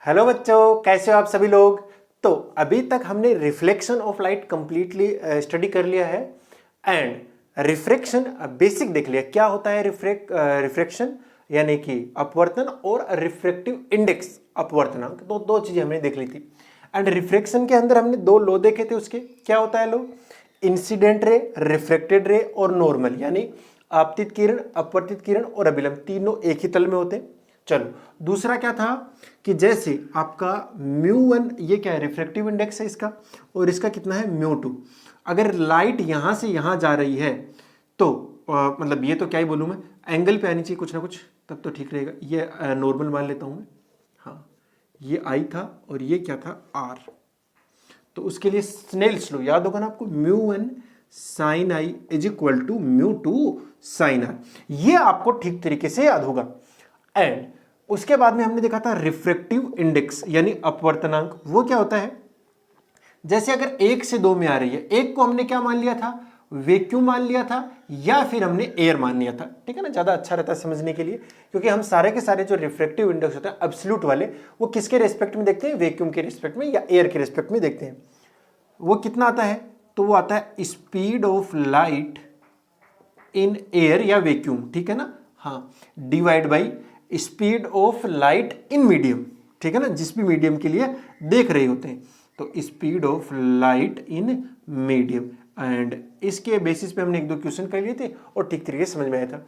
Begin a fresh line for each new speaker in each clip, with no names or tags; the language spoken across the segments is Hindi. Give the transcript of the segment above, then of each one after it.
हेलो बच्चों, कैसे हो आप सभी लोग। तो अभी तक हमने reflection of light completely study कर लिया है एंड रिफ्रैक्शन बेसिक देख लिया। क्या होता है रिफ्रैक्शन यानी कि अपवर्तन और रिफ्रैक्टिव इंडेक्स अपवर्तनांक, तो दो चीजें हमने देख ली थी। एंड रिफ्रैक्शन के अंदर हमने दो लॉ देखे थे। उसके क्या होता है law? Incident ray, reflected ray और नॉर्मल, यानी आपतित किरण, अपवर्तित किरण और अभिलंब तीनों एक ही तल में होते हैं। चलो, दूसरा क्या था कि जैसे आपका μ1, ये क्या है? रिफ्रैक्टिव इंडेक्स है इसका, और इसका कितना है? μ2। अगर लाइट यहां से यहां जा रही है तो मतलब ये तो क्या ही बोलूं मैं, एंगल पे आनी चाहिए कुछ ना कुछ, तब तो ठीक रहेगा। ये नॉर्मल मान लेता हूं मैं। हाँ, ये आई था और ये क्या था? आर। तो उसके लिए स्नेल्स लॉ याद होगा ना आपको, μ1 sin i is equal to μ2 sin r। ये आपको ठीक तरीके से याद होगा। एंड उसके बाद में हमने देखा था रिफ्रैक्टिव इंडेक्स यानी अपवर्तनांक। वो क्या होता है? जैसे अगर 1 से 2 में आ रही है, एक को हमने क्या मान लिया था? वैक्यूम मान लिया था, या फिर हमने एयर मान लिया था। ठीक है ना, ज्यादा अच्छा रहता है समझने के लिए, क्योंकि हम सारे के सारे जो रिफ्रैक्टिव इंडेक्स होते हैं एब्सोल्यूट वाले, वो किसके रेस्पेक्ट में देखते हैं? वैक्यूम के रेस्पेक्ट में या एयर के रेस्पेक्ट में देखते हैं। वो कितना आता है? तो वो आता है speed of light in air या वैक्यूम। ठीक है ना, हाँ, divide by speed of light in medium. ठीक है ना, जिस भी मीडियम के लिए देख रहे होते हैं, तो speed of light in medium. And इसके बेसिस पे हमने एक दो क्वेश्चन कर लिए थे और ठीक तरीके से समझ में आया था।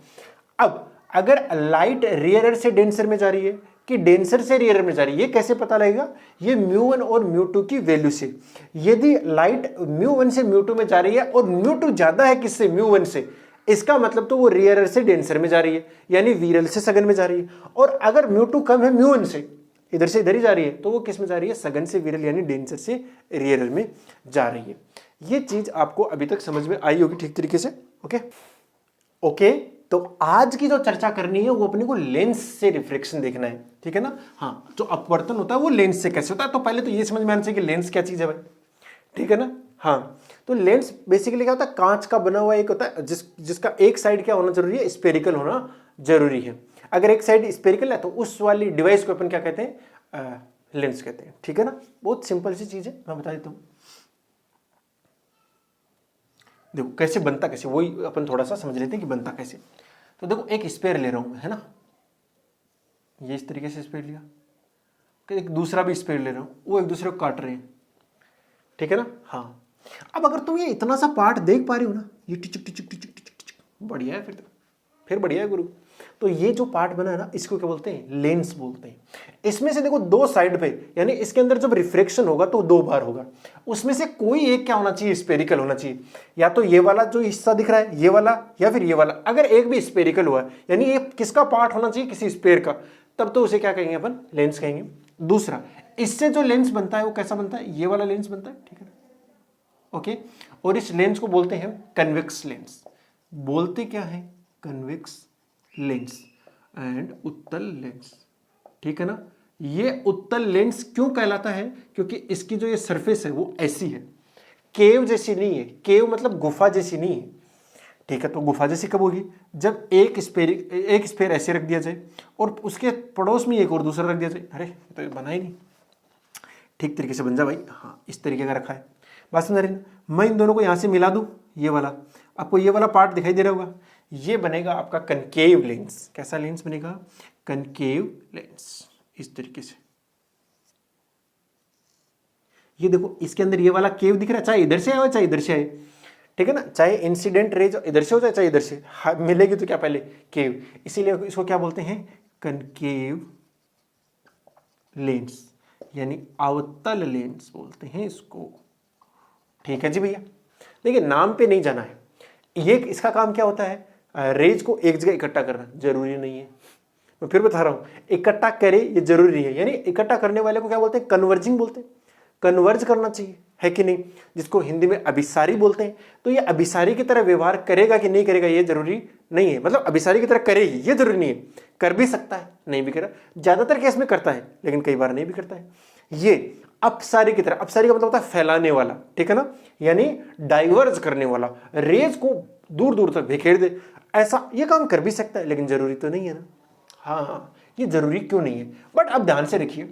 अब अगर लाइट रेयरर से डेंसर में जा रही है कि डेंसर से रेयरर में जा रही है, ये कैसे पता लगेगा? ये μ1 और μ2 की वैल्यू से। यदि लाइट μ1 से μ2 में जा रही है और μ2 ज्यादा है किससे? μ1 से, इसका मतलब तो वो रेयरर से डेंसर में जा रही है, यानी विरल से सघन में जा रही है। और अगर μ2 कम है μ1 से, इधर से इधर ही जा रही है, तो वो किस में जा रही है? सघन से विरल यानी डेंसर से रेयरर में जा रही है। ये चीज आपको अभी तक समझ में आई होगी ठीक तरीके से। ओके, तो आज की जो चर्चा करनी है वो अपने को लेंस से रिफ्रैक्शन देखना है। ठीक है ना, हाँ, जो अपवर्तन होता है वो लेंस से कैसे होता है। तो पहले तो ये समझ में आना चाहिए कि लेंस क्या चीज है भाई। ठीक है ना, हाँ, तो लेंस बेसिकली क्या होता है? कांच का बना हुआ एक होता है जिसका एक साइड क्या होना जरूरी है? स्पेरिकल होना जरूरी है। अगर एक साइड स्पेरिकल है तो उस वाली डिवाइस को अपन क्या कहते हैं? लेंस कहते हैं। ठीक है ना, बहुत सिंपल सी चीज है, मैं बता देता हूं। देखो कैसे बनता, कैसे, वही अपन थोड़ा सा समझ लेते हैं कि बनता कैसे। तो देखो, एक स्पेयर ले रहा हूं मैं, है ना, ये इस तरीके से स्पेयर लिया, एक दूसरा भी स्पेयर ले रहा हूं, वो एक दूसरे को काट रहे हैं। ठीक है ना, हाँ। अब अगर तुम ये इतना सा पार्ट देख पा रही हो ना, ये टिचक टिचक टिचक टिचक टिचक, बढ़िया है, फिर बढ़िया है गुरु। तो ये जो पार्ट बना है ना, इसको क्या बोलते हैं? लेंस बोलते हैं। इसमें से देखो दो साइड पे, यानी इसके अंदर जब रिफ्रैक्शन होगा तो दो बार होगा, उसमें से कोई एक क्या होना चाहिए? स्पेरिकल होना चाहिए। या तो ये वाला जो हिस्सा दिख रहा है, ये वाला, या फिर ये वाला। अगर एक भी स्पेरिकल हुआ, यानी ये किसका पार्ट होना चाहिए? किसी स्पेयर का, तब तो उसे क्या कहेंगे अपन? लेंस कहेंगे। दूसरा, इससे जो लेंस बनता है वो कैसा बनता है? ये वाला लेंस बनता है। ठीक है, ओके। और इस लेंस को बोलते हैं कन्वेक्स लेंस। बोलते क्या है? कन्वेक्स लेंस एंड उत्तल लेंस। ठीक है ना, ये उत्तल लेंस क्यों कहलाता है? क्योंकि इसकी जो ये सरफेस है वो ऐसी है, केव जैसी नहीं है। केव मतलब गुफा जैसी नहीं है। ठीक है, तो गुफा जैसी कब होगी? जब एक स्पेयर ऐसे रख दिया जाए और उसके पड़ोस में एक और दूसरा रख दिया जाए। अरे तो बना ही नहीं, ठीक तरीके से बन जा भाई। हाँ, इस तरीके का रखा है, बात समझ रहे? मैं इन दोनों को यहां से मिला दूं, ये वाला, आपको ये वाला पार्ट दिखाई दे रहा होगा, ये बनेगा आपका कनकेव लेंस। कैसा लेंस बनेगा? कनकेव लेंस, इस तरीके से। ये देखो, इसके अंदर ये वाला केव दिख रहा है, चाहे इधर से आए चाहे इधर से आए। ठीक है ना, चाहे इंसिडेंट रेज इधर से हो चाहे इधर से मिलेगी, तो क्या पहले? केव। इसीलिए इसको क्या बोलते हैं? कनकेव लेंस, यानी अवतल लेंस बोलते हैं इसको। ठीक है जी भैया, देखिए नाम पे नहीं जाना है। ये इसका काम क्या होता है? रेज को एक जगह इकट्ठा करना जरूरी नहीं है। मैं फिर बता रहा हूं, इकट्ठा करे ये जरूरी नहीं है। यानी इकट्ठा करने वाले को क्या बोलते हैं? कन्वर्जिंग बोलते हैं। कन्वर्ज करना चाहिए, है कि नहीं? जिसको हिंदी में अभिसारी बोलते हैं। तो ये अभिसारी की तरह व्यवहार करेगा कि नहीं करेगा ये जरूरी नहीं है। मतलब अभिसारी की तरह करेगी ये जरूरी नहीं है, कर भी सकता है, नहीं भी करा, ज्यादातर केस में करता है, लेकिन कई बार नहीं भी करता है। ये अपसारी की तरह, अपसारी का मतलब होता है फैलाने वाला। ठीक है ना, यानी डाइवर्ज करने वाला, रेज को दूर दूर तक बिखेर दे, ऐसा ये काम कर भी सकता है, लेकिन जरूरी तो नहीं है ना। हाँ, ये जरूरी क्यों नहीं है? बट अब ध्यान से रखिए,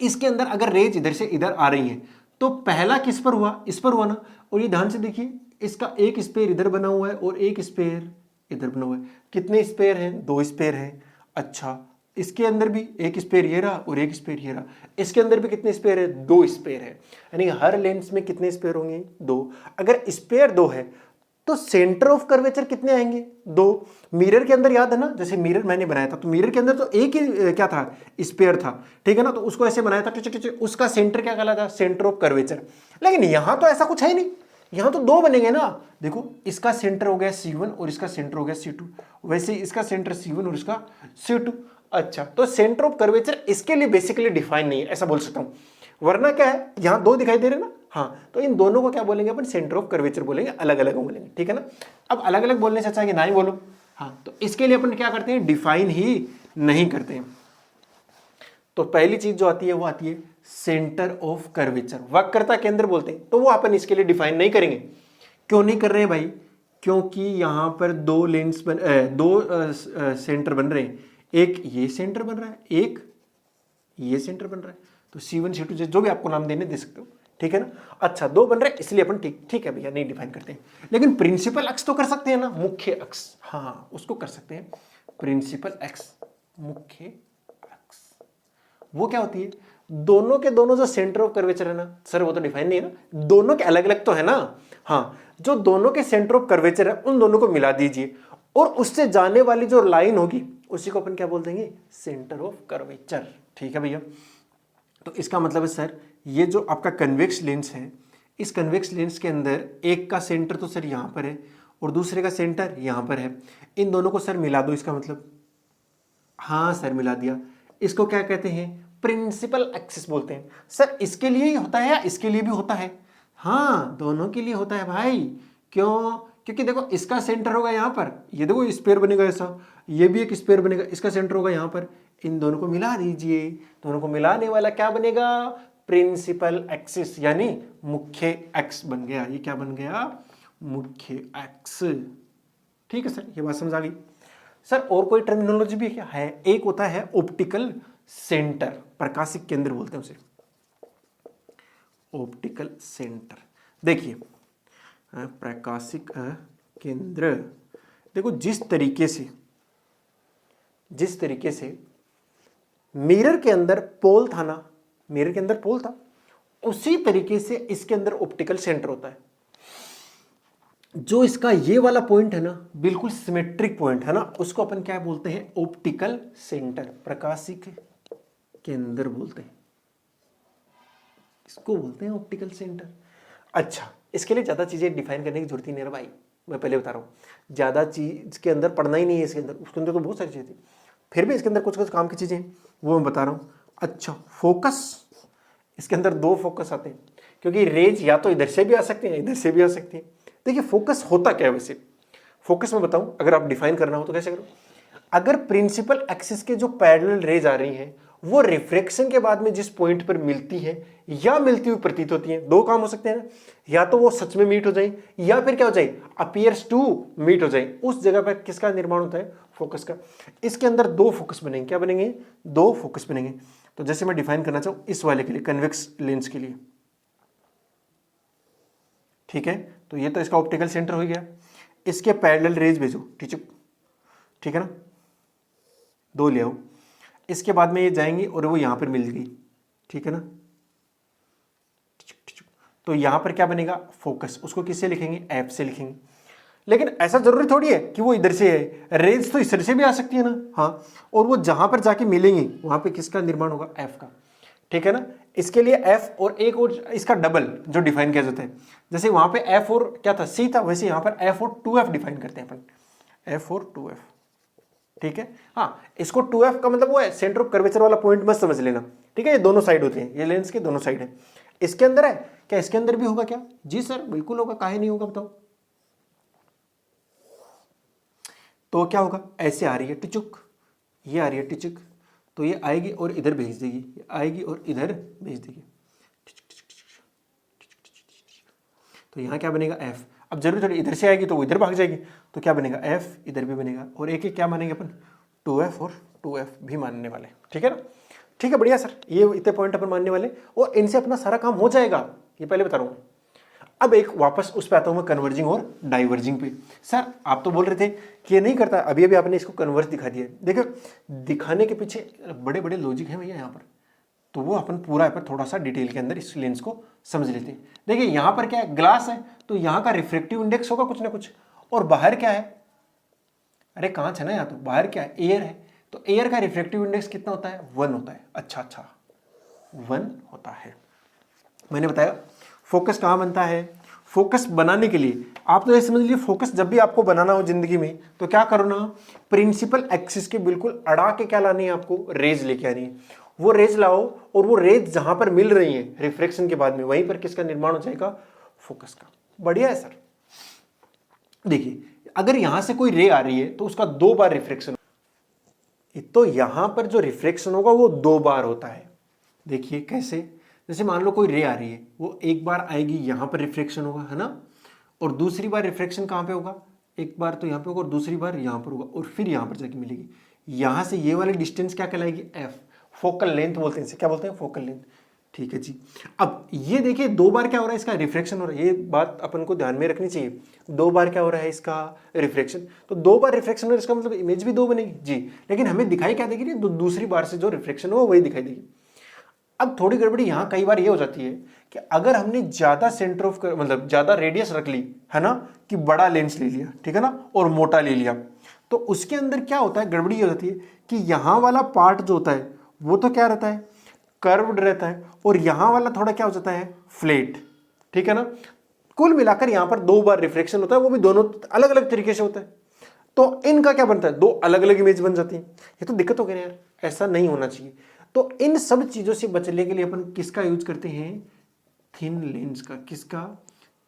इसके अंदर अगर रेज इधर से इधर आ रही है तो पहला किस पर हुआ, इस पर हुआ ना। और ये ध्यान से देखिए, इसका एक स्पेयर इधर बना हुआ है और एक स्पेयर इधर बना हुआ है। कितने स्पेयर हैं, 2 स्पेयर हैं। अच्छा, इसके अंदर भी एक स्पेयर ये रहा और एक स्पेयर ये रहा। इसके अंदर भी कितने स्पेयर है, 2 स्पेयर है। यानी हर लेंस में कितने स्पेयर होंगे, 2। अगर स्पेयर 2 है तो सेंटर ऑफ कर्वेचर कितने आएंगे, 2। मिरर के अंदर याद है ना, जैसे मिरर मैंने बनाया था तो मिरर के अंदर तो एक ही क्या था, स्पेयर था, ठीक है ना। तो उसको ऐसे बनाया था, उसका सेंटर क्या कहलाता, सेंटर ऑफ कर्वेचर। लेकिन यहां तो ऐसा कुछ है नहीं, यहां तो 2 बनेंगे ना। देखो, इसका सेंटर हो गया C1 और इसका सेंटर हो गया C2। वैसे ही इसका सेंटर C1 और इसका C2। अच्छा, तो सेंटर ऑफ कर्वेचर इसके लिए बेसिकली डिफाइन नहीं है, ऐसा बोल सकता हूं। वरना क्या है, यहां 2 दिखाई दे रहे ना, हाँ, तो इन दोनों को क्या बोलेंगे अपन, सेंटर ऑफ कर्वेचर बोलेंगे, अलग अलग बोलेंगे, ठीक है ना। अब अलग अलग बोलने से अच्छा है कि ना ही बोलो, हाँ। तो इसके लिए अपन क्या करते हैं, डिफाइन ही नहीं करते हैं। तो पहली चीज जो आती है वो आती है सेंटर ऑफ कर्वेचर, वक्रता केंद्र बोलते हैं। तो वो अपन इसके लिए डिफाइन नहीं करेंगे। क्यों नहीं कर रहे हैं भाई, क्योंकि यहां पर 2 लेंस दो सेंटर बन रहे हैं। एक ये सेंटर बन रहा है, एक ये सेंटर बन रहा है। तो C1 C2 जो भी आपको नाम देने दे सकते हो, ठीक है ना। अच्छा, 2 बन रहे हैं इसलिए अपन ठीक है भैया, नहीं डिफाइन करते हैं। लेकिन प्रिंसिपल अक्ष तो कर सकते हैं ना, मुख्य अक्ष, हाँ उसको कर सकते हैं। प्रिंसिपल अक्ष, मुख्य अक्ष, वो क्या होती है, दोनों के दोनों जो सेंटर ऑफ कर्वेचर है ना, सर वो तो डिफाइन नहीं है ना, दोनों के अलग अलग तो है ना, हाँ। जो दोनों के सेंटर ऑफ कर्वेचर है उन दोनों को मिला दीजिए और उससे जाने वाली जो लाइन होगी उसी को अपन क्या बोल देंगे, सेंटर ऑफ कर्वेचर, ठीक है भैया। तो इसका मतलब है सर, ये जो आपका कन्वेक्स लेंस है, इस कन्वेक्स लेंस के अंदर एक का सेंटर तो सर यहां पर है और दूसरे का सेंटर यहां पर है। इन दोनों को सर मिला दो, इसका मतलब, हाँ सर मिला दिया। इसको क्या कहते हैं, प्रिंसिपल एक्सिस बोलते हैं। सर इसके लिए ही होता है या इसके लिए भी होता है, हाँ दोनों के लिए होता है भाई। क्यों, क्योंकि देखो इसका सेंटर होगा यहां पर, ये देखो स्पेयर बनेगा ऐसा, ये भी एक स्पेयर बनेगा, इसका सेंटर होगा यहां पर। इन दोनों को मिला दीजिए, दोनों को मिलाने वाला क्या बनेगा, प्रिंसिपल एक्सिस, यानी मुख्य एक्स बन गया। ये क्या बन गया, मुख्य एक्स, ठीक है सर, ये बात समझ आ गई। सर और कोई टर्मिनोलॉजी भी क्या है, एक होता है ऑप्टिकल सेंटर, प्रकाशिक केंद्र बोलते हैं उसे, ऑप्टिकल सेंटर। देखिए प्रकाशिक केंद्र, देखो जिस तरीके से मिरर के अंदर पोल था ना, मिरर के अंदर पोल था, उसी तरीके से इसके अंदर ऑप्टिकल सेंटर होता है। जो इसका ये वाला पॉइंट है ना, बिल्कुल सिमेट्रिक पॉइंट है ना, उसको अपन क्या बोलते हैं, ऑप्टिकल सेंटर, प्रकाशिक केंद्र बोलते हैं, इसको बोलते हैं ऑप्टिकल सेंटर। अच्छा, इसके लिए ज्यादा चीजें डिफाइन करने की जरूरत ही नहीं है भाई, मैं पहले बता रहा हूं, ज्यादा चीज के अंदर पढ़ना ही नहीं है इसके अंदर, उसके अंदर तो बहुत सारी चीजें थी, फिर भी इसके अंदर कुछ कुछ काम की चीजें वो मैं बता रहा हूं। अच्छा, फोकस, इसके अंदर 2 फोकस आते हैं, क्योंकि रेज या तो इधर से भी आ सकते हैं इधर से भी आ सकती है। देखिए फोकस होता क्या है वैसे, फोकस में बताऊं, अगर आप डिफाइन करना हो तो कैसे करो। अगर प्रिंसिपल एक्सिस के जो पैरेलल रेज आ रही हैं वो रिफ्रैक्शन के बाद में जिस पॉइंट पर मिलती है या मिलती हुई प्रतीत होती है, 2 काम हो सकते हैं ना, या तो वो सच में मीट हो जाए या फिर क्या हो जाए, अपीयर्स टू मीट हो जाए, उस जगह पर किसका निर्माण होता है, फोकस का। इसके अंदर 2 फोकस बनेंगे, क्या बनेंगे, 2 फोकस बनेंगे। तो जैसे मैं डिफाइन करना चाहूं इस वाले के लिए, कन्वेक्स लेंस के लिए, ठीक है, तो ये तो इसका ऑप्टिकल सेंटर हो गया, इसके पैरेलल रेज भेजो, ठीक है ना, 2 ले आओ, इसके बाद में ये जाएंगी और वो यहां पर मिल गई, ठीक है ना। तो यहां पर क्या बनेगा, फोकस, उसको किससे लिखेंगे, एफ से लिखेंगे। लेकिन ऐसा जरूरी थोड़ी है कि वो इधर से है, रेज तो इधर से भी आ सकती है ना, हाँ, और वो जहां पर जाके मिलेंगी वहां पे किसका निर्माण होगा, एफ का, ठीक है ना। इसके लिए एफ और एक और इसका डबल जो डिफाइन किया जाता है, जैसे वहां पे एफ और क्या था, सी था, वैसे यहां पर एफ और 2f डिफाइन करते हैं अपन, एफ और 2f, ठीक है। हाँ, इसको 2f का मतलब वो है सेंटर ऑफ कर्वेचर वाला पॉइंट मत समझ लेना, ठीक है। ये दोनों साइड होते हैं, ये लेंस के दोनों साइड है। इसके अंदर है क्या, इसके अंदर भी होगा क्या, जी सर बिल्कुल होगा, काहे नहीं होगा बताओ। तो क्या होगा, ऐसे आ रही है टिचुक, ये आ रही है टिचुक, तो ये आएगी और इधर भेज देगी, ये आएगी और इधर भेज देगी, तो यहां क्या बनेगा, एफ। अब जरूर थोड़ी इधर से आएगी तो वो इधर भाग जाएगी, तो क्या बनेगा, एफ, इधर भी बनेगा, और एक एक क्या मानेंगे अपन, 2f और 2f भी मानने वाले, ठीक है ना। ठीक है, बढ़िया सर, ये इतने पॉइंट अपन मानने वाले और इनसे अपना सारा काम हो जाएगा, ये पहले बता रहा हूँ। अब एक वापस उस पे आता हूँ मैं, कन्वर्जिंग और डाइवर्जिंग पे। सर आप तो बोल रहे थे कि ये नहीं करता, अभी अभी आपने इसको कन्वर्स दिखा दिया। देखो दिखाने के पीछे बड़े बड़े लॉजिक है भैया यहाँ पर, तो वो अपन पूरा पर थोड़ा सा डिटेल के अंदर इस लेंस को समझ लेते हैं। देखिए यहाँ पर क्या है, ग्लास है, तो यहाँ का रिफ्रेक्टिव इंडेक्स होगा कुछ ना कुछ, और बाहर क्या है, अरे कांच है ना यहाँ, तो बाहर क्या है, एयर है, तो एयर का रिफ्रेक्टिव इंडेक्स कितना होता है, 1 होता है। अच्छा 1 होता है। मैंने बताया फोकस कहाँ बनता है, फोकस बनाने के लिए आप तो ये समझ लीजिए, फोकस जब भी आपको बनाना हो जिंदगी में तो क्या करो ना, प्रिंसिपल एक्सिस के बिल्कुल अड़ा के क्या लानी है आपको, रेज लेके आनी है। वो रेज लाओ और वो रेज जहां पर मिल रही है रिफ्लेक्शन के बाद में, वहीं पर किसका निर्माण हो जाएगा, फोकस का। बढ़िया है सर। देखिए अगर यहां से कोई रे आ रही है तो उसका 2 बार रिफ्लेक्शन, तो यहां पर जो रिफ्लेक्शन होगा वो 2 बार होता है। देखिए कैसे, जैसे मान लो कोई रे आ रही है, वो एक बार आएगी यहां पर रिफ्लेक्शन होगा, है ना, और दूसरी बार रिफ्लेक्शन कहां पे होगा, एक बार तो यहां पे होगा और दूसरी बार यहां पर होगा, और फिर यहां पर जाके मिलेगी। यहां से ये वाली डिस्टेंस क्या कहलाएगी, एफ, फोकल लेंथ बोलते हैं इसे, क्या बोलते हैं, फोकल लेंथ। ठीक है जी। अब ये देखिए 2 बार क्या हो रहा है, इसका रिफ्लेक्शन हो रहा है, ये बात अपन को ध्यान में रखनी चाहिए। 2 बार क्या हो रहा है, इसका रिफ्लेक्शन, तो 2 बार रिफ्लेक्शन हो रहा है, इसका मतलब इमेज भी 2 बनेगी जी, लेकिन हमें दिखाई क्या देगी, दूसरी बार से जो रिफ्लेक्शन हो वही दिखाई देगी। अब थोड़ी गड़बड़ी यहां कई बार ये हो जाती है कि अगर हमने ज्यादा सेंटर ऑफ मतलब ज्यादा रेडियस रख ली है ना, कि बड़ा लेंस ले लिया, ठीक है ना, और मोटा ले लिया, तो उसके अंदर क्या होता है, गड़बड़ी ये हो जाती है कि यहां वाला पार्ट जो होता है वो तो क्या रहता है, कर्व्ड रहता है, और यहां वाला थोड़ा क्या हो जाता है, फ्लैट, ठीक है ना। कुल मिलाकर यहां पर 2 बार रिफ्लेक्शन होता है, वो भी दोनों अलग अलग तरीके से होता है, तो इनका क्या बनता है, 2 अलग अलग इमेज बन जाती है। ये तो दिक्कत हो गई यार, ऐसा नहीं होना चाहिए। तो इन सब चीजों से बचने के लिए अपन किसका यूज करते हैं, थिन लेंस का। किसका,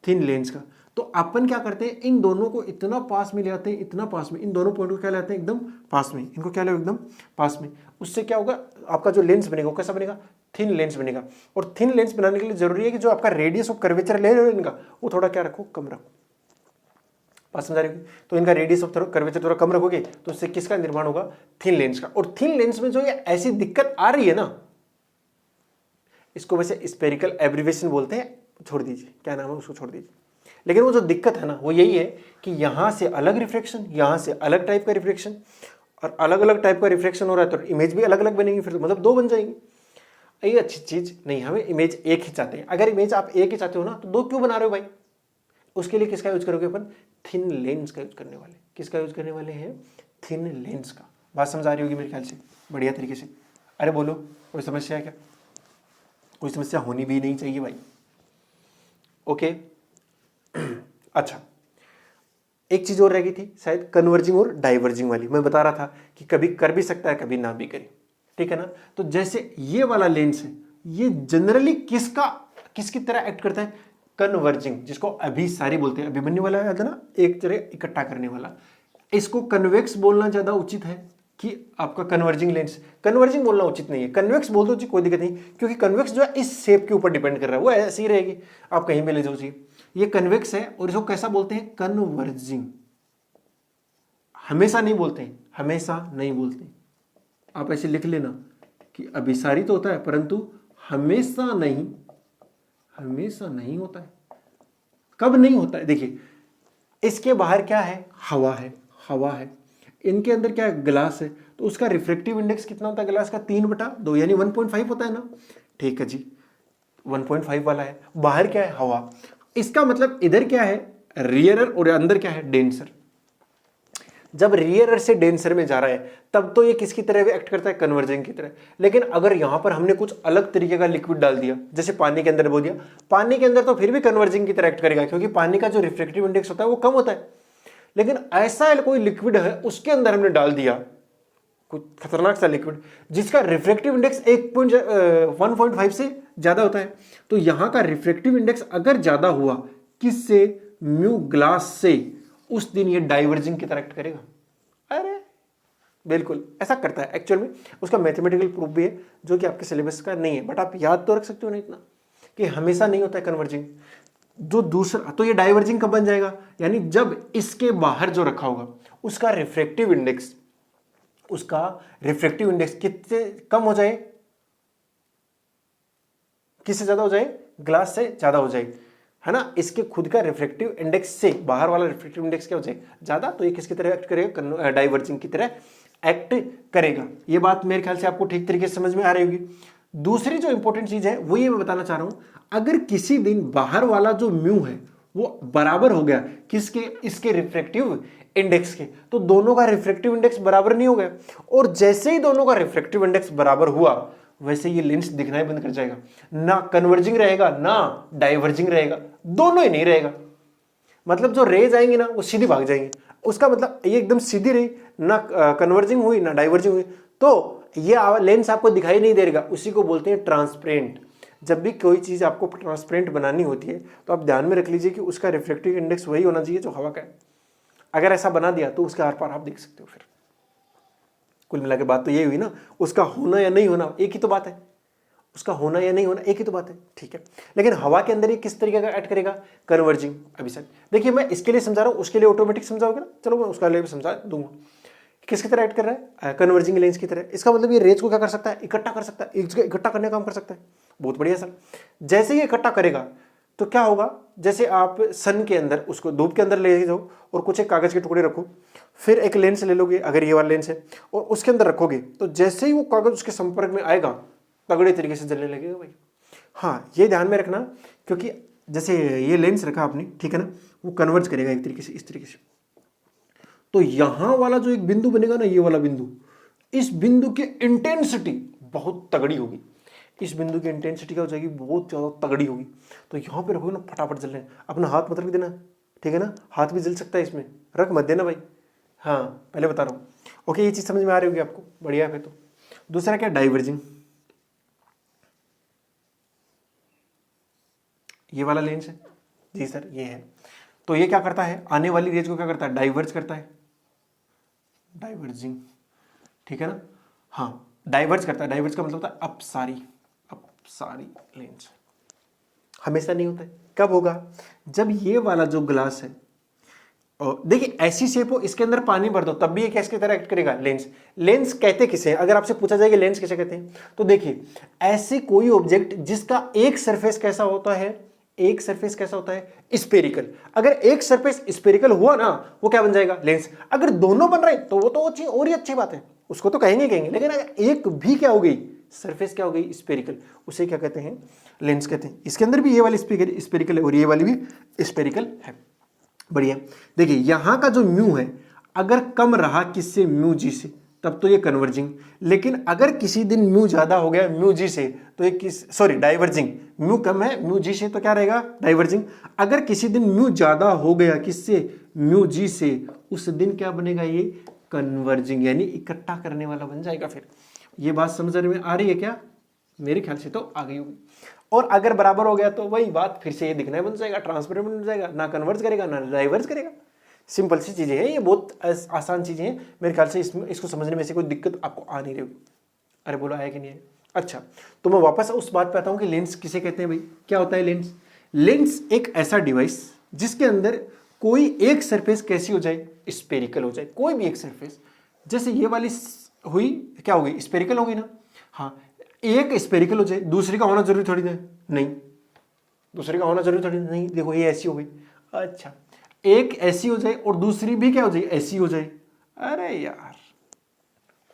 थिन लेंस का। तो अपन क्या करते हैं, इन दोनों को इतना पास में ले आते हैं, इतना पास में, इन दोनों पॉइंट को क्या लाते हैं, एकदम पास में, इनको क्या लाओ, एकदम पास में। उससे क्या होगा, आपका जो लेंस बनेगा वो कैसा बनेगा, थिन लेंस बनेगा। और थिन लेंस बनाने के लिए जरूरी है कि जो आपका रेडियस ऑफ कर्वेचर ले रहे हो इनका, वो थोड़ा क्या रखो, कम रखो। बात समझा रही होगी, तो इनका रेडियस ऑफ कर्वेचर थोड़ा कम रखोगे तो इससे किसका निर्माण होगा, थिन लेंस का। और थिन लेंस में जो ये ऐसी दिक्कत आ रही है ना, इसको वैसे स्पेरिकल एब्रिवेशन बोलते हैं, छोड़ दीजिए क्या नाम है उसको, छोड़ दीजिए। लेकिन वो जो दिक्कत है ना वो यही है कि यहां से अलग रिफ्लेक्शन, यहां से अलग टाइप का रिफ्लेक्शन, और अलग अलग टाइप का रिफ्लेक्शन हो रहा है तो इमेज भी अलग अलग बनेगी, फिर तो मतलब 2 बन जाएंगी। ये अच्छी चीज नहीं, हमें इमेज एक ही चाहते हैं। अगर इमेज आप एक ही चाहते हो ना तो 2 क्यों बना रहे हो भाई, उसके लिए किसका यूज करोगे अपन, थिन लेंस का यूज करने वाले। किसका यूज करने वाले हैं, थिन लेंस का। बात समझ आ रही होगी मेरे ख्याल से बढ़िया तरीके से। अरे बोलो कोई समस्या है क्या, कोई समस्या होनी भी नहीं चाहिए भाई। ओके अच्छा, एक चीज और रह गई थी शायद, कन्वर्जिंग और डाइवर्जिंग वाली। मैं बता रहा था कि कभी कर भी सकता है कभी ना भी करे, ठीक है ना। तो जैसे ये वाला लेंस है, ये जनरली किसकी तरह एक्ट करता है, कन्वर्जिंग, जिसको अभिसारी बोलते हैं। अभिमन्यु वाला है ना, एक तरह इकट्ठा करने वाला। इसको कन्वेक्स बोलना ज्यादा उचित है कि आपका कन्वर्जिंग लेंस। कन्वर्जिंग बोलना उचित नहीं है, कन्वेक्स बोल दो जी, कोई दिक्कत नहीं, क्योंकि कन्वेक्स जो है इस शेप के ऊपर डिपेंड कर रहा है, वो ऐसी ही रहेगी, आप कहीं भी ले जाओ जी। ये कन्वेक्स है और इसको कैसा बोलते हैं, कन्वर्जिंग। हमेशा नहीं बोलते हैं, हमेशा नहीं बोलते। आप ऐसे लिख लेना कि अभिसारी तो होता है परंतु हमेशा नहीं, हमेशा नहीं होता है। कब नहीं होता है, देखिए इसके बाहर क्या है, हवा है, हवा है, इनके अंदर क्या है, ग्लास है, तो उसका रिफ्रेक्टिव इंडेक्स कितना होता है ग्लास का, 3/2 यानी 1.5 होता है ना। ठीक है जी, 1.5 वाला है। बाहर क्या है, हवा। इसका मतलब इधर क्या है, रियरर, और अंदर क्या है, डेंसर। जब रियरर से डेंसर में जा रहा है तब तो ये किसकी तरह एक्ट करता है, कन्वर्जिंग की तरह। लेकिन अगर यहां पर हमने कुछ अलग तरीके का लिक्विड डाल दिया, जैसे पानी के अंदर बोल दिया, पानी के अंदर तो फिर भी कन्वर्जिंग की तरह एक्ट करेगा, क्योंकि पानी का जो रिफ्रेक्टिव इंडेक्स होता है वो कम होता है। लेकिन ऐसा कोई लिक्विड है उसके अंदर हमने डाल दिया कुछ खतरनाक सा लिक्विड जिसका रिफ्रेक्टिव इंडेक्स 1.5 से ज्यादा होता है, तो यहां का रिफ्रेक्टिव इंडेक्स अगर ज्यादा हुआ किससे, म्यू ग्लास से, उस दिन ये डाइवर्जिंग की तरह एक्ट करेगा। अरे बिल्कुल ऐसा करता है एक्चुअल में। उसका मैथमेटिकल प्रूफ भी है जो कि आपके सिलेबस का नहीं है, बट आप याद तो रख सकते हो ना इतना कि हमेशा नहीं होता है कन्वर्जिंग। जो दूसरा, तो ये डाइवर्जिंग कब बन जाएगा, यानी जब इसके बाहर जो रखा होगा उसका रिफ्रेक्टिव इंडेक्स कितने कम हो जाए, किससे ज़्यादा हो जाए, ग्लास से ज़्यादा हो जाए, है ना। इसके खुद का रिफ्लेक्टिव इंडेक्स से बाहर वाला रिफ्लेक्टिव इंडेक्स क्या हो जाए, ज़्यादा, तो ये किसकी तरह एक्ट करेगा, डाइवर्जिंग की तरह एक्ट करेगा। ये बात मेरे ख्याल से आपको ठीक तरीके से समझ में आ रही होगी। दूसरी जो इंपॉर्टेंट चीज़ है वो ये मैं बताना चाह रहा हूँ, अगर किसी दिन बाहर वाला जो म्यू है वो बराबर हो गया किसके, इसके रिफ्रैक्टिव इंडेक्स के, तो दोनों का रिफ्रैक्टिव इंडेक्स बराबर नहीं हो गया, और जैसे ही दोनों का रिफ्रैक्टिव इंडेक्स बराबर हुआ वैसे ये लेंस दिखना ही बंद कर जाएगा, ना कन्वर्जिंग रहेगा ना डाइवर्जिंग रहेगा, दोनों ही नहीं रहेगा। मतलब जो रेज आएंगी ना वो सीधी भाग जाएंगी, उसका मतलब ये एकदम सीधी रही, ना कन्वर्जिंग हुई ना डाइवर्जिंग हुई, तो ये लेंस आपको दिखाई नहीं देगा, उसी को बोलते हैं ट्रांसपेरेंट। जब भी कोई चीज आपको ट्रांसपेरेंट बनानी होती है तो आप ध्यान में रख लीजिए कि उसका रिफ्लेक्टिव इंडेक्स वही होना चाहिए जो हवा का है। अगर ऐसा बना दिया तो उसके आर पार आप देख सकते हो। फिर कुल मिला के बात तो ये हुई ना, उसका होना या नहीं होना एक ही तो बात है, उसका होना या नहीं होना एक ही तो बात है, ठीक है। लेकिन हवा के अंदर ये किस तरीके का ऐड करेगा, कन्वर्जिंग। अभी सर देखिए मैं इसके लिए समझा रहा हूं, उसके लिए ऑटोमेटिक समझाओगे ना, चलो मैं उसका लिए भी समझा दूंगा। किसकी तरह ऐड कर रहा है, कन्वर्जिंग लेंस की तरह। इसका मतलब ये रेज को क्या कर सकता है, इकट्ठा कर सकता है, इकट्ठा करने का काम कर सकता है। बहुत बढ़िया सर। जैसे ये इकट्ठा करेगा तो क्या होगा, जैसे आप सन के अंदर उसको धूप के अंदर ले जाओ और कुछ एक कागज के टुकड़े रखो, फिर एक लेंस ले लोगे, अगर ये वाला लेंस है, और उसके अंदर रखोगे, तो जैसे ही वो कागज उसके संपर्क में आएगा तगड़े तरीके से जलने लगेगा भाई। हाँ ये ध्यान में रखना, क्योंकि जैसे ये लेंस रखा आपने, ठीक है ना, वो कन्वर्ज करेगा एक तरीके से, इस तरीके से। तो यहां वाला जो एक बिंदु बनेगा ना, ये वाला बिंदु, इस बिंदु की इंटेंसिटी बहुत तगड़ी होगी, इस बिंदु की इंटेंसिटी क्या हो जाएगी, बहुत ज्यादा तगड़ी होगी। तो यहां पे रखोगे ना, फटाफट जलने, अपना हाथ मत रख देना, ठीक है ना, हाथ भी जल सकता है इसमें, रख मत देना भाई। हाँ पहले बता रहा हूं। ओके ये चीज समझ में आ रही होगी आपको, बढ़िया है। तो दूसरा क्या, डाइवर्जिंग। ये वाला लेंस है जी सर, ये है, तो ये क्या करता है, आने वाली रेज को क्या करता है, डाइवर्ज करता है, डाइवर्जिंग, ठीक है ना। हाँ डाइवर्ज करता है, डाइवर्ज का मतलब होता है अपसारी लेंस। हमेशा नहीं होता है, कब होगा, जब ये वाला जो ग्लास है, और देखिए ऐसी शेप हो, इसके अंदर पानी भर दो तब भी ये कैसे तरह एक्ट करेगा, लेंस। लेंस कहते किसे हैं, अगर आपसे पूछा जाए कि लेंस किसे कहते हैं, तो देखिए ऐसे कोई ऑब्जेक्ट जिसका एक सरफेस कैसा होता है, एक सरफेस कैसा होता है, स्पेरिकल। अगर एक सरफेस स्पेरिकल हुआ ना, वो क्या बन जाएगा, लेंस। अगर दोनों बन रहे तो वो तो अच्छी और ही अच्छी बात है, उसको तो कहेंगे। लेकिन अगर एक भी क्या हो गई, सरफेस क्या हो गई, स्पेरिकल, उसे क्या कहते हैं, लेंस कहते हैं। इसके अंदर भी ये वाली स्पेरिकल है और ये वाली भी स्पेरिकल है। बढ़िया। देखिए यहां का जो म्यू है अगर कम रहा किससे, म्यू जी से, तब तो ये कन्वर्जिंग। लेकिन अगर किसी दिन म्यू ज्यादा हो गया म्यू जी से, तो ये डाइवर्जिंग। म्यू कम है म्यू जी से, तो क्या रहेगा, डाइवर्जिंग। अगर किसी दिन म्यू ज्यादा हो गया किससे, म्यू जी से, उस दिन क्या बनेगा, ये कन्वर्जिंग, यानी इकट्ठा करने वाला बन जाएगा। फिर ये बात समझ में आ रही है क्या, मेरे ख्याल से तो आ गई होगी। और अगर बराबर हो गया तो वही बात, फिर से ये दिखना बन जाएगा, ट्रांसपेरेंट बन जाएगा, ना कन्वर्ज करेगा ना डाइवर्ज करेगा। सिंपल सी चीजें हैं, ये बहुत आसान चीजें हैं, मेरे ख्याल से इसको समझने में से कोई दिक्कत आपको आ नहीं रही होगी। अरे बोलो आया कि नहीं है। अच्छा तो मैं वापस उस बात पे आता हूं कि लेंस किसे कहते हैं भाई, क्या होता है लेंस। लेंस एक ऐसा डिवाइस जिसके अंदर कोई एक सरफेस कैसी हो जाए, स्पेरिकल हो जाए, कोई भी एक सरफेस। जैसे ये वाली हुई, क्या हो गई, स्पेरिकल हो गई ना। हाँ एक स्पेरिकल हो जाए, दूसरी का होना जरूरी थोड़ी ना, नहीं, दूसरी का होना जरूरी थोड़ी नहीं। देखो ये ऐसी हो गई, अच्छा एक ऐसी हो जाए और दूसरी भी क्या हो जाए, ऐसी हो जाए। अरे यार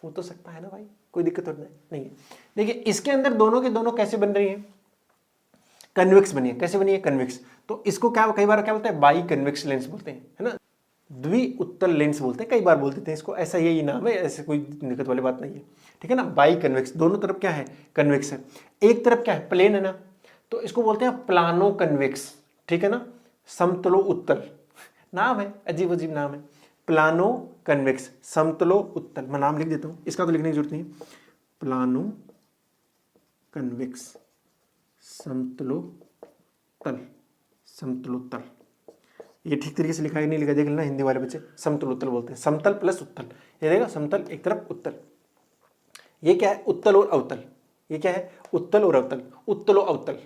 हो तो सकता है ना भाई, कोई दिक्कत तो नहीं है। देखिए इसके अंदर दोनों के दोनों कैसे बन रही है, कन्वेक्स बनी है। कैसे बनी है, कन्वेक्स। तो इसको क्या कई बार क्या बोलते हैं, बाई कन्वेक्स लेंस बोलते हैं, है ना, द्विउत्तल लेंस बोलते हैं, कई बार बोलते थे इसको, ऐसा यही नाम है, ऐसे कोई दिक्कत वाली बात नहीं है, ठीक है ना। बाई कन्वेक्स, दोनों तरफ क्या है, कन्वेक्स है। एक तरफ क्या है, प्लेन है ना, तो इसको बोलते हैं प्लानो कन्वेक्स, ठीक है ना। समतलो उत्तल नाम है, अजीब अजीब नाम है, प्लानो कन्वेक्स, समतलो उत्तल। मैं नाम लिख देता हूं, इसका तो लिखने की जरूरत नहीं, प्लानो कन्वेक्स, समतलोत्तल, समतलोत्तल। ये ठीक तरीके से लिखा है नहीं लिखा, देख लेना हिंदी वाले बच्चे, समतल उत्तल बोलते हैं, समतल प्लस उत्तल। ये देखा, समतल एक तरफ उत्तल, ये क्या है, उत्तल और अवतल। ये क्या है, उत्तल और अवतल, उत्तल और अवतल।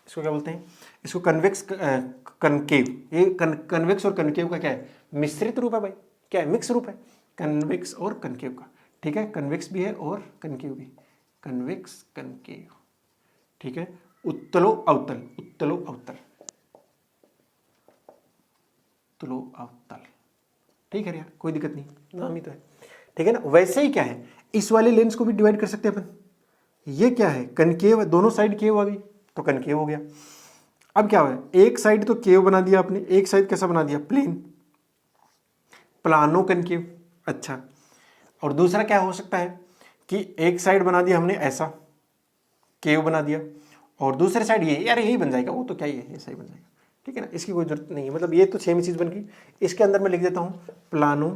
इसको क्या बोलते हैं, इसको कन्वेक्स कनकेव। ये कन्वेक्स और कनकेव का क्या है, मिश्रित रूप है भाई, क्या है, मिक्स रूप है, कन्वेक्स और कनकेव का, ठीक है। कन्वेक्स भी है और कनकेव भी, कन्वेक्स कनकेव, ठीक है। उत्तलो अवतल, उत्तलो अवतल, उत्तलो अवतल, ठीक है यार, कोई दिक्कत नहीं, नाम ही तो है, ठीक है ना। वैसे ही क्या है, इस वाले लेंस को भी डिवाइड कर सकते हैं अपन। ये क्या है, कनकेव, दोनों साइड केव आ गई तो कनकेव हो गया। अब क्या हुआ, एक साइड तो केव बना दिया आपने, एक साइड कैसा बना दिया, प्लेन, प्लानो कनकेव। अच्छा, और दूसरा क्या हो सकता है कि एक साइड बना दिया हमने ऐसा, केव बना दिया, और दूसरे साइड ये, यार यही बन जाएगा, वो तो क्या ही है, ऐसा ही बन जाएगा, ठीक है ना, इसकी कोई जरूरत नहीं है, मतलब ये तो सेम ही चीज बन गई। इसके अंदर मैं लिख देता हूं प्लानो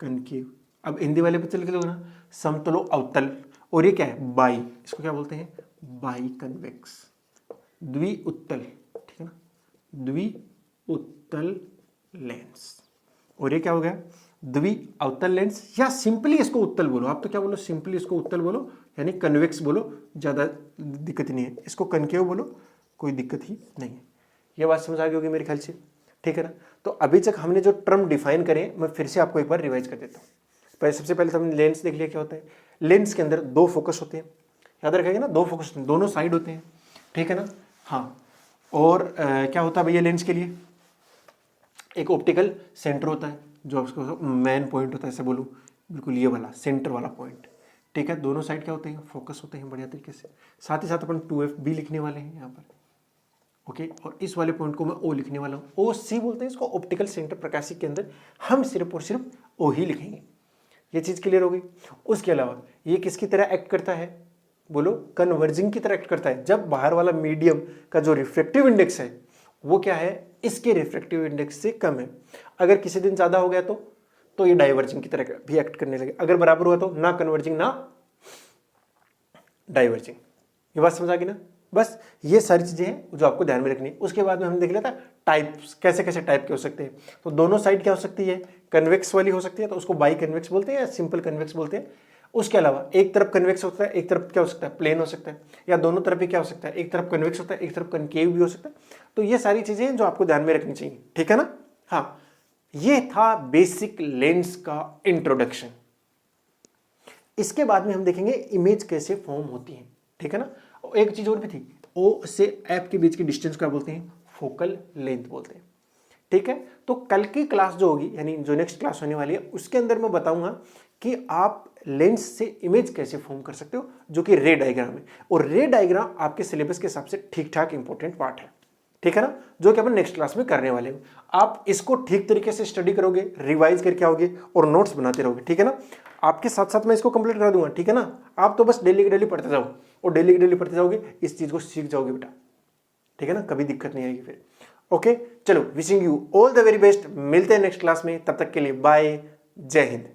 कनकेव। अब हिंदी वाले पे चल के ना, समतलो अवतल, और ये क्या है, बाई, इसको क्या बोलते हैं, बाई कन्वेक्स, द्वि उत्तल, ठीक है ना, द्वि उत्तल लेंस। और ये क्या हो गया, द्वि अवतल लेंस, या सिंपली इसको उत्तल बोलो, आप तो क्या बोलो, सिंपली इसको उत्तल बोलो, यानी कन्वेक्स बोलो, ज्यादा दिक्कत नहीं है, इसको कनकेव बोलो, कोई दिक्कत ही नहीं है। ये बात समझ आ गई होगी मेरे ख्याल से, ठीक है ना। तो अभी तक हमने जो टर्म डिफाइन करे, मैं फिर से आपको एक बार रिवाइज कर देता हूँ। सबसे पहले तो हमने लेंस देख लिया क्या होता है। लेंस के अंदर दो फोकस होते हैं, याद रखेंगे ना, दो फोकस, दोनों साइड होते हैं, ठीक है ना। हाँ, और क्या होता है भैया लेंस के लिए, एक ऑप्टिकल सेंटर होता है, जो उसको मेन पॉइंट होता है, ऐसे बोलूँ, बिल्कुल ये वाला सेंटर वाला पॉइंट, ठीक है। दोनों साइड क्या होते हैं, फोकस होते हैं बढ़िया तरीके से। साथ ही साथ अपन 2F भी लिखने वाले हैं यहाँ पर, ओके। और इस वाले पॉइंट को मैं O लिखने वाला हूँ, OC बोलते हैं इसको, ऑप्टिकल सेंटर प्रकाशी के अंदर हम सिर्फ और सिर्फ O ही लिखेंगे। ये चीज़ क्लियर हो गई। उसके अलावा ये किसकी तरह एक्ट करता है, बोलो, कन्वर्जिंग की तरह एक्ट करता है। जब बाहर वाला मीडियम का जो रिफ्रैक्टिव इंडेक्स है वो क्या है, इसके रिफ्रैक्टिव इंडेक्स से कम है। अगर किसी दिन ज़्यादा हो गया तो ये डाइवर्जिंग की तरह भी एक्ट करने लगे। अगर बराबर हुआ तो ना कन्वर्जिंग ना डाइवर्जिंग। ये बात समझ आ गई ना। बस ये सारी चीजें हैं जो आपको ध्यान में रखनी है। उसके बाद में हमने देख लिया था टाइप्स, कैसे कैसे टाइप के हो सकते हैं। तो दोनों साइड क्या हो सकती है, कन्वेक्स वाली हो सकती है, तो उसको बाई कन्वेक्स बोलते हैं या सिंपल कन्वेक्स बोलते हैं। उसके अलावा एक तरफ कन्वेक्स होता है, एक तरफ क्या हो सकता है, प्लेन हो सकता है, या दोनों तरफ भी क्या हो सकता है, एक तरफ कन्वेक्स होता है, एक तरफ कनकेव भी हो सकता है। तो ये सारी चीजें हैं जो आपको ध्यान में रखनी चाहिए, ठीक है ना। हाँ, ये था बेसिक लेंस का इंट्रोडक्शन। इसके बाद में हम देखेंगे इमेज कैसे फॉर्म होती है, ठीक है ना। एक चीज और भी थी, O से F के बीच की डिस्टेंस क्या बोलते हैं, फोकल लेंथ बोलते हैं, ठीक है। तो कल की क्लास जो होगी, यानी जो नेक्स्ट क्लास होने वाली है, उसके अंदर मैं बताऊंगा कि आप लेंस से इमेज कैसे फॉर्म कर सकते हो, जो कि रे डायग्राम है। और रे डायग्राम आपके सिलेबस के हिसाब से ठीक ठाक इंपॉर्टेंट पार्ट है, ठीक है ना, जो कि अपन नेक्स्ट क्लास में करने वाले हैं। आप इसको ठीक तरीके से स्टडी करोगे, रिवाइज करके आओगे और नोट्स बनाते रहोगे, ठीक है ना। आपके साथ साथ मैं इसको कंप्लीट करा दूंगा, ठीक है ना। आप तो बस डेली की डेली पढ़ते जाओ, और डेली की डेली पढ़ते जाओगे, इस चीज को सीख जाओगे बेटा, ठीक है ना, कभी दिक्कत नहीं आएगी फिर। ओके, चलो, wishing you all the very best. मिलते हैं नेक्स्ट क्लास में, तब तक के लिए बाय, जय हिंद।